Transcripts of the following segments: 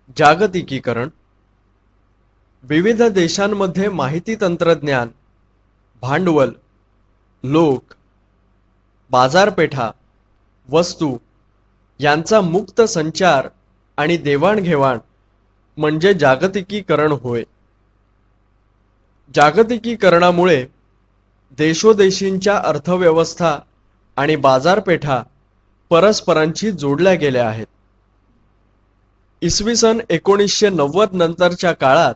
जागतिकीकरण विविध देशांमध्ये माहिती तंत्रज्ञान, भांडवल, लोक, बाजारपेठा, वस्तू यांचा मुक्त संचार आणि देवाणघेवाण म्हणजे जागतिकीकरण होय. जागतिकीकरणामुळे देशोदेशींच्या अर्थव्यवस्था आणि बाजारपेठा परस्परांशी जोडल्या गेल्या आहेत. इसवी सन 1990 नंतरच्या काळात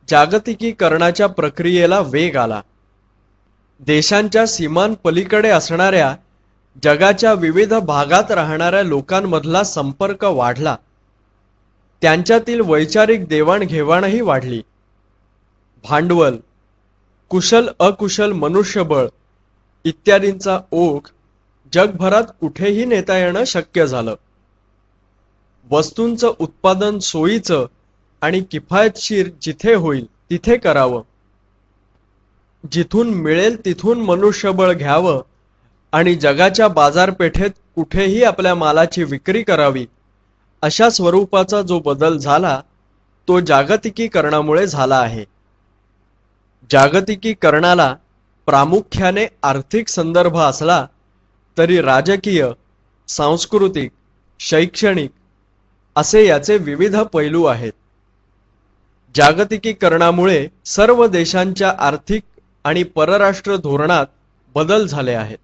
जागतिकीकरणाच्या प्रक्रियेला वेग आला. देशांच्या सीमांपलीकडे असणाऱ्या जगाच्या विविध भागात राहणाऱ्या लोकांमधला संपर्क वाढला. त्यांच्यातील वैचारिक देवाणघेवाणही वाढली. भांडवल, कुशल अकुशल मनुष्यबळ इत्यादींचा ओघ जगभरात कुठेही नेता येणं शक्य झालं. वस्तूंचं उत्पादन सोयीचं आणि किफायतशीर जिथे होईल तिथे करावं. जिथून मिळेल तिथून मनुष्यबळ घ्यावं आणि जगाच्या बाजारपेठेत कुठेही आपल्या मालाची विक्री करावी, अशा स्वरूपाचा जो बदल झाला तो जागतिकीकरणामुळे झाला आहे. जागतिकीकरणाला प्रामुख्याने आर्थिक संदर्भ असला तरी राजकीय, सांस्कृतिक, शैक्षणिक असे याचे विविध पैलू आहेत. जागतिकीकरणामुळे सर्व देशांच्या आर्थिक आणि परराष्ट्र धोरणात बदल झाले आहेत.